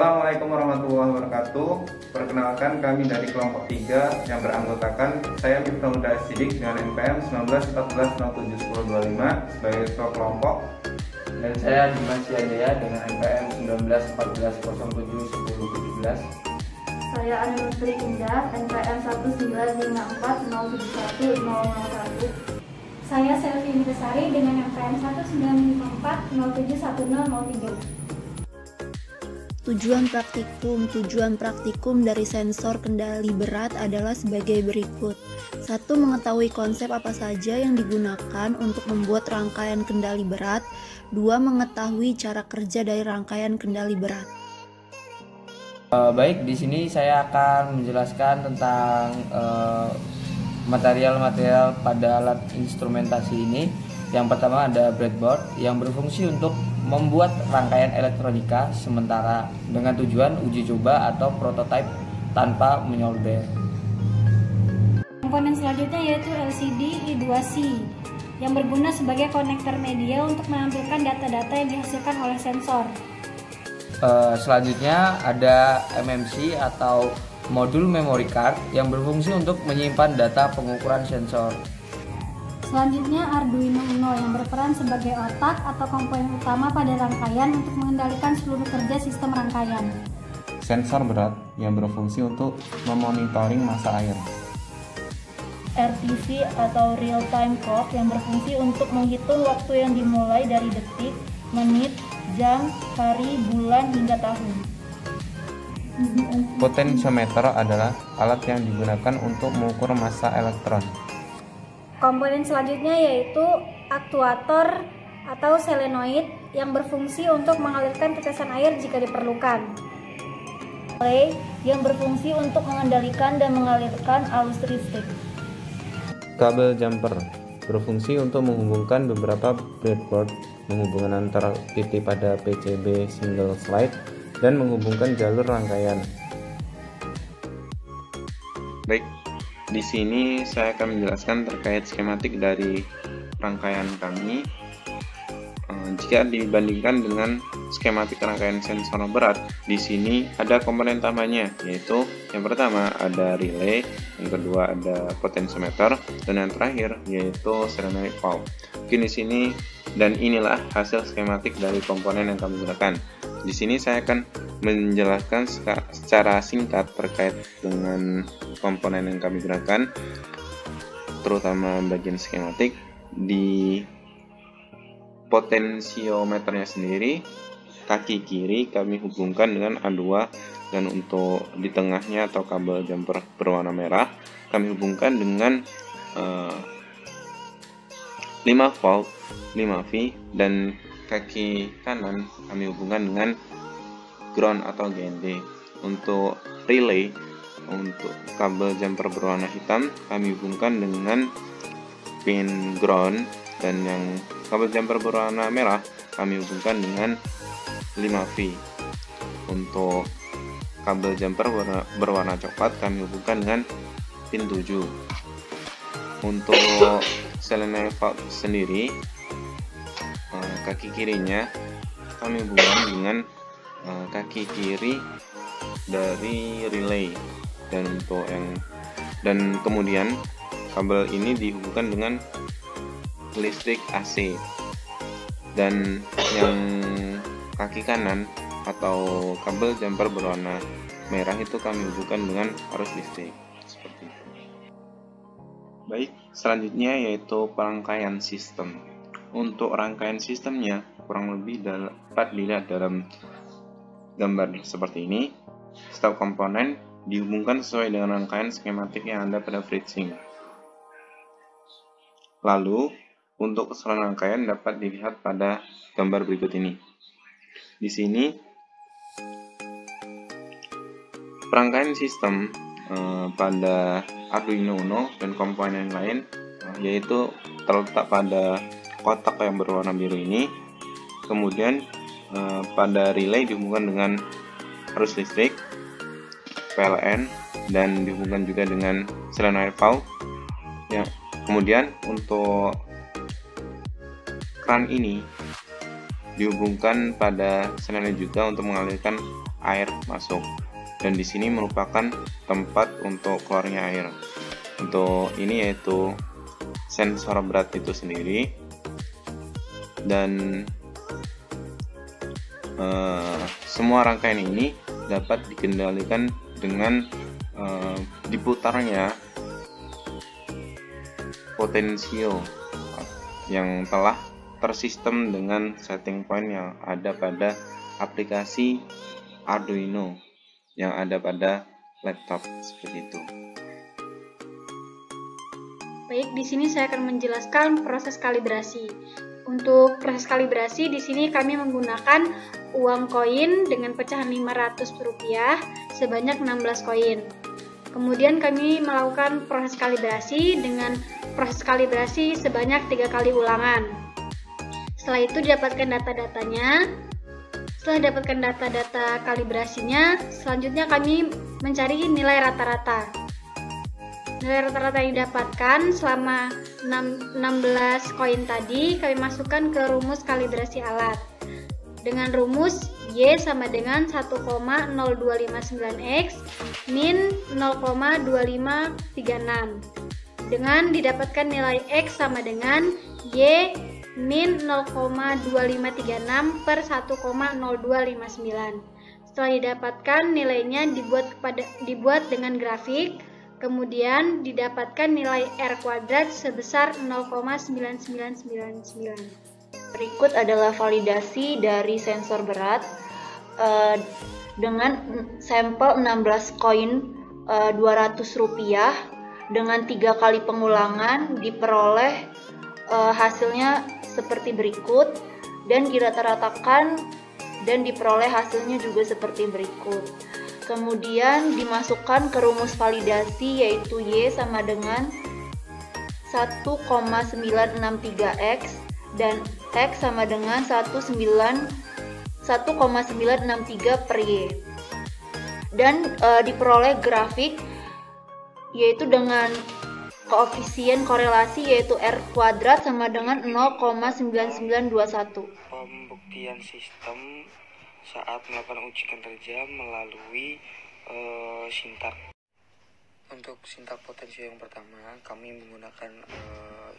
Assalamualaikum warahmatullahi wabarakatuh. Perkenalkan, kami dari kelompok 3 yang beranggotakan saya Miftah Huda Sidik dengan NPM 1914071025 sebagai ketua kelompok, dan saya Dimas Yadea dengan NPM 1914071017. Saya Anurutri Indah, NPM 19540710001. Saya Selvi Intisari dengan NPM 1954071003. Tujuan praktikum dari sensor kendali berat adalah sebagai berikut. 1. Mengetahui konsep apa saja yang digunakan untuk membuat rangkaian kendali berat. 2. Mengetahui cara kerja dari rangkaian kendali berat. Baik, di sini saya akan menjelaskan tentang material-material pada alat instrumentasi ini. Yang pertama ada breadboard yang berfungsi untuk membuat rangkaian elektronika sementara dengan tujuan uji coba atau prototipe tanpa menyolder. Komponen selanjutnya yaitu LCD I2C yang berguna sebagai konektor media untuk menampilkan data-data yang dihasilkan oleh sensor. Selanjutnya ada MMC atau modul memory card yang berfungsi untuk menyimpan data pengukuran sensor. Selanjutnya Arduino Uno yang berperan sebagai otak atau komponen utama pada rangkaian untuk mengendalikan seluruh kerja sistem rangkaian. sensor berat yang berfungsi untuk memonitoring massa air. RTC atau Real Time Clock yang berfungsi untuk menghitung waktu yang dimulai dari detik, menit, jam, hari, bulan, hingga tahun. Potensiometer adalah alat yang digunakan untuk mengukur massa elektron. Komponen selanjutnya yaitu aktuator atau solenoid yang berfungsi untuk mengalirkan tetesan air jika diperlukan. Relay yang berfungsi untuk mengendalikan dan mengalirkan arus listrik. Kabel jumper berfungsi untuk menghubungkan beberapa breadboard, menghubungkan antara titik pada PCB single slide dan menghubungkan jalur rangkaian. Baik, di sini saya akan menjelaskan terkait skematik dari rangkaian kami. Jika dibandingkan dengan skematik rangkaian sensor berat, di sini ada komponen tambahannya, yaitu yang pertama ada relay, yang kedua ada potentiometer, dan yang terakhir yaitu solenoid valve. Mungkin di sini dan inilah hasil skematik dari komponen yang kami gunakan. Di sini saya akan menjelaskan secara singkat terkait dengan komponen yang kami gunakan, terutama bagian skematik. Di potensiometernya sendiri, kaki kiri kami hubungkan dengan A2, dan untuk di tengahnya atau kabel jumper berwarna merah kami hubungkan dengan 5 volt 5V, dan kaki kanan kami hubungkan dengan ground atau GND. Untuk relay, untuk kabel jumper berwarna hitam kami hubungkan dengan pin ground, dan yang kabel jumper berwarna merah kami hubungkan dengan 5V. Untuk kabel jumper berwarna coklat kami hubungkan dengan pin 7. Untuk solenoid valve sendiri, kaki kirinya kami hubungkan dengan kaki kiri dari relay, dan kemudian kabel ini dihubungkan dengan listrik AC, dan yang kaki kanan atau kabel jumper berwarna merah itu kami hubungkan dengan arus listrik, seperti itu. Baik, selanjutnya yaitu perangkaian sistem. Untuk rangkaian sistemnya kurang lebih dapat dilihat dalam gambar seperti ini. Setiap komponen dihubungkan sesuai dengan rangkaian skematik yang ada pada FreeSync. Lalu untuk keseluruhan rangkaian dapat dilihat pada gambar berikut ini. Di sini perangkaian sistem pada Arduino Uno dan komponen lain yaitu terletak pada kotak yang berwarna biru ini. Kemudian pada relay dihubungkan dengan arus listrik PLN, dan dihubungkan juga dengan solenoid valve. Ya, kemudian untuk keran ini dihubungkan pada solenoid juga untuk mengalirkan air masuk, dan di sini merupakan tempat untuk keluarnya air. Untuk ini yaitu sensor berat itu sendiri, dan semua rangkaian ini dapat dikendalikan dengan diputarnya potensio yang telah tersistem dengan setting point yang ada pada aplikasi Arduino yang ada pada laptop seperti itu. Baik, di sini saya akan menjelaskan proses kalibrasi. Untuk proses kalibrasi di sini kami menggunakan uang koin dengan pecahan Rp500 sebanyak 16 koin. Kemudian kami melakukan proses kalibrasi dengan proses kalibrasi sebanyak 3 kali ulangan. Setelah itu didapatkan data-datanya. Setelah dapatkan data-data kalibrasinya, selanjutnya kami mencari nilai rata-rata. Nilai rata-rata yang didapatkan selama 16 koin tadi kami masukkan ke rumus kalibrasi alat. Dengan rumus Y sama dengan 1,0259X min 0,2536. Dengan didapatkan nilai X sama dengan Y min 0,2536 per 1,0259. Setelah didapatkan nilainya dibuat dengan grafik, kemudian didapatkan nilai R kuadrat sebesar 0,9999. Berikut adalah validasi dari sensor berat dengan sampel 16 koin Rp200 dengan 3 kali pengulangan diperoleh hasilnya seperti berikut, dan dirata-ratakan dan diperoleh hasilnya juga seperti berikut. Kemudian dimasukkan ke rumus validasi yaitu Y sama dengan 1,963X dan X sama dengan 1,963 per Y, dan diperoleh grafik yaitu dengan koefisien korelasi yaitu R kuadrat sama dengan 0,9921. Pembuktian sistem saat melakukan uji kinerja melalui sintak. Untuk sintak potensio yang pertama, kami menggunakan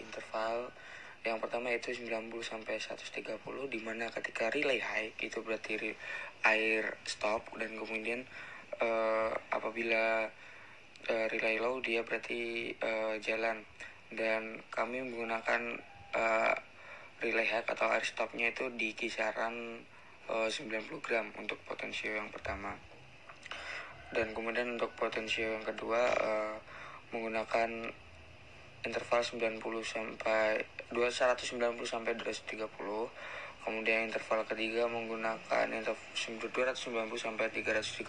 interval yang pertama yaitu 90 sampai 130, di mana ketika relay high itu berarti air stop, dan kemudian apabila relay low dia berarti jalan, dan kami menggunakan relay high atau air stopnya itu di kisaran 90 gram untuk potensio yang pertama. Dan kemudian untuk potensio yang kedua menggunakan interval 190 sampai 230. Kemudian interval ketiga menggunakan 290 sampai 330,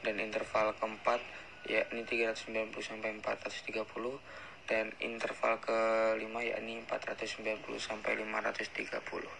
dan interval keempat yakni 390 sampai 430, dan interval kelima yakni 490 sampai 530.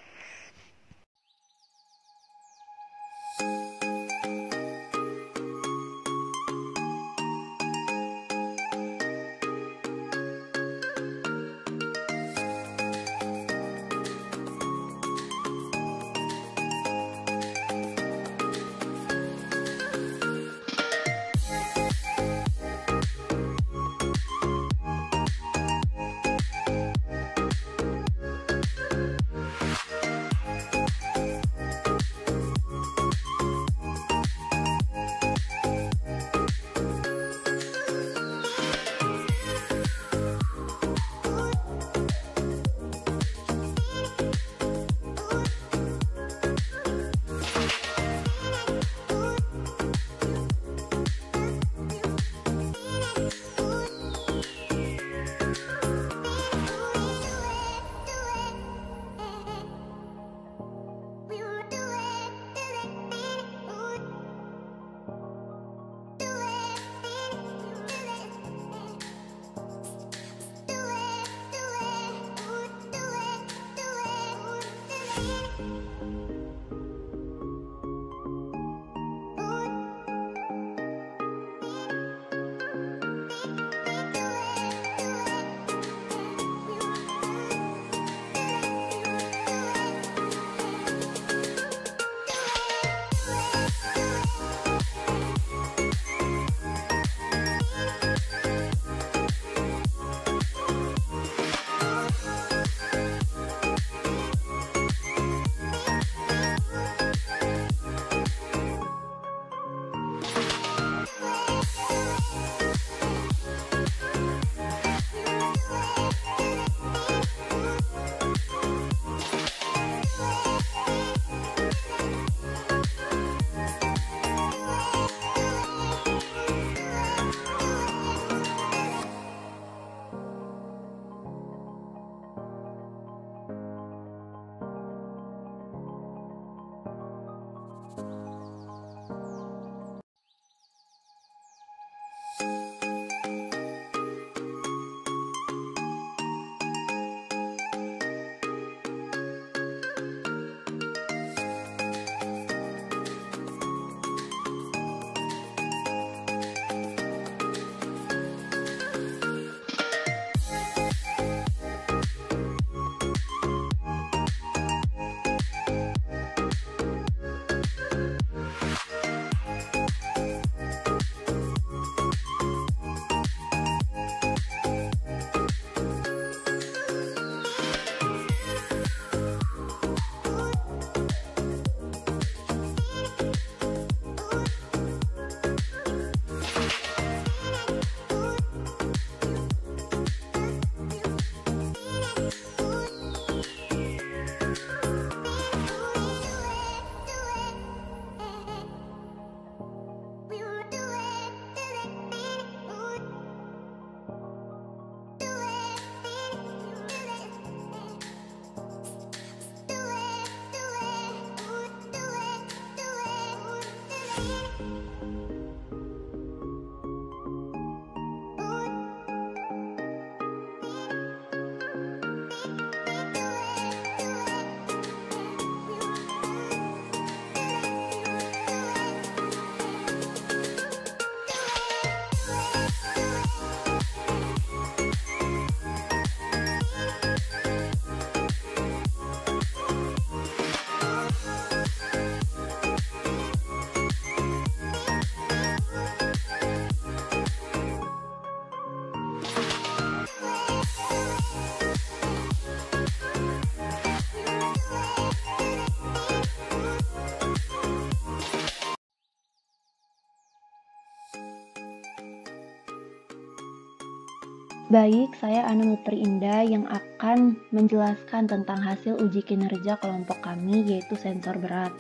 Baik, saya Ana Nutri Indah yang akan menjelaskan tentang hasil uji kinerja kelompok kami, yaitu sensor berat.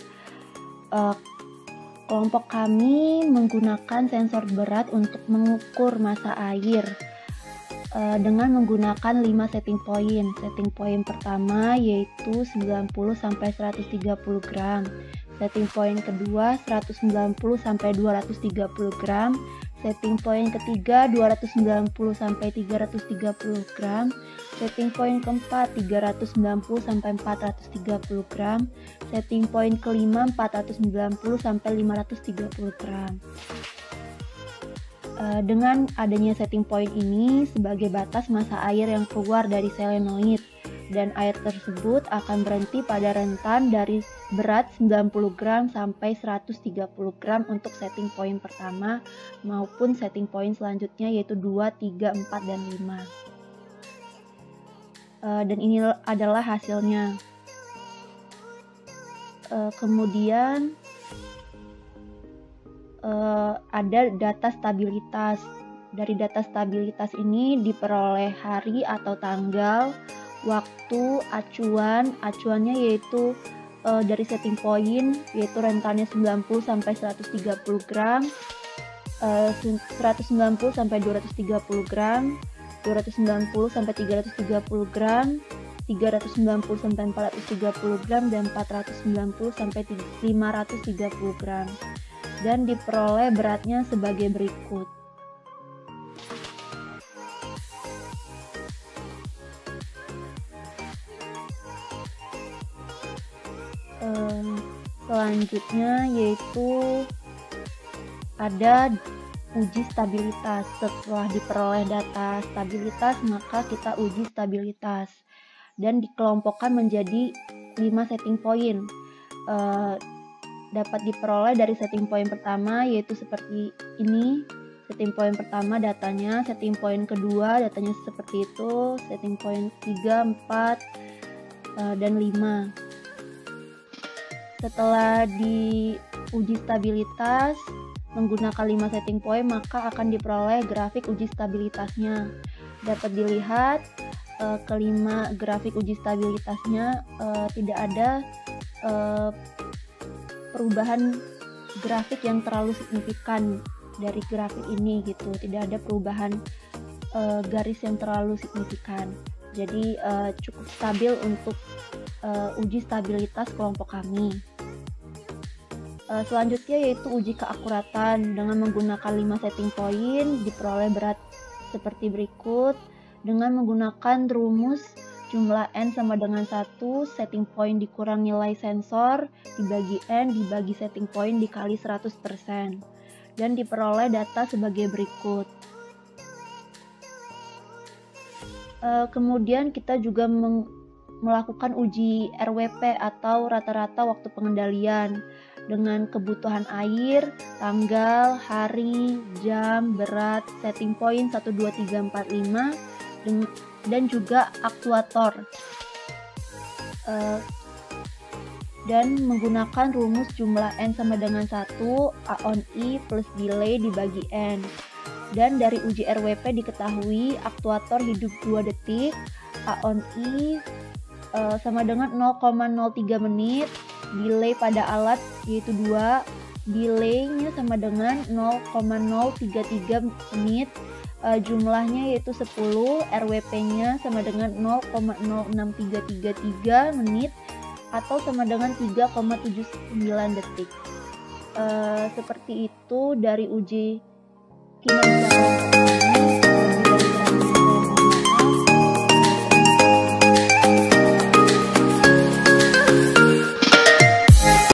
Kelompok kami menggunakan sensor berat untuk mengukur massa air dengan menggunakan 5 setting point. Setting point pertama yaitu 90 sampai 130 gram. Setting point kedua 190 sampai 230 gram. Setting point ketiga 290 sampai 330 gram. Setting point keempat 390 sampai 430 gram. Setting point kelima 490 sampai 530 gram. Dengan adanya setting point ini sebagai batas massa air yang keluar dari solenoid, dan air tersebut akan berhenti pada rentan dari berat 90 gram sampai 130 gram untuk setting point pertama maupun setting point selanjutnya yaitu 2, 3, 4, dan 5. Dan ini adalah hasilnya. Kemudian ada data stabilitas. Dari data stabilitas ini diperoleh hari atau tanggal, waktu, acuannya yaitu dari setting point yaitu rentannya 90 sampai 130 gram, 190 sampai 230 gram, 290 sampai 330 gram, 390 sampai 430 gram, dan 490 sampai 530 gram. Dan diperoleh beratnya sebagai berikut. Selanjutnya yaitu ada uji stabilitas. Setelah diperoleh data stabilitas, maka kita uji stabilitas dan dikelompokkan menjadi 5 setting point. Dapat diperoleh dari setting point pertama yaitu seperti ini. Setting point pertama datanya, setting point kedua datanya seperti itu, setting point 3, 4, dan 5. Setelah diuji stabilitas menggunakan 5 setting point, maka akan diperoleh grafik uji stabilitasnya. Dapat dilihat kelima grafik uji stabilitasnya tidak ada perubahan grafik yang terlalu signifikan dari grafik ini gitu. Tidak ada perubahan garis yang terlalu signifikan. Jadi cukup stabil untuk uji stabilitas kelompok kami. Selanjutnya yaitu uji keakuratan. Dengan menggunakan 5 setting point diperoleh berat seperti berikut. Dengan menggunakan rumus jumlah N sama dengan 1, setting point dikurang nilai sensor dibagi N dibagi setting point dikali 100%. Dan diperoleh data sebagai berikut. Kemudian kita juga melakukan uji RWP atau rata-rata waktu pengendalian dengan kebutuhan air, tanggal, hari, jam, berat, setting point 1, 2, 3, 4, 5 dan juga aktuator. Dan menggunakan rumus jumlah N sama dengan 1, A on I plus delay dibagi N. Dan dari uji RWP diketahui aktuator hidup 2 detik, A on I sama dengan 0,03 menit, delay pada alat yaitu 2, delaynya sama dengan 0,033 menit, jumlahnya yaitu 10, RWP-nya sama dengan 0,06333 menit atau sama dengan 3,79 detik. Seperti itu dari uji kinerja.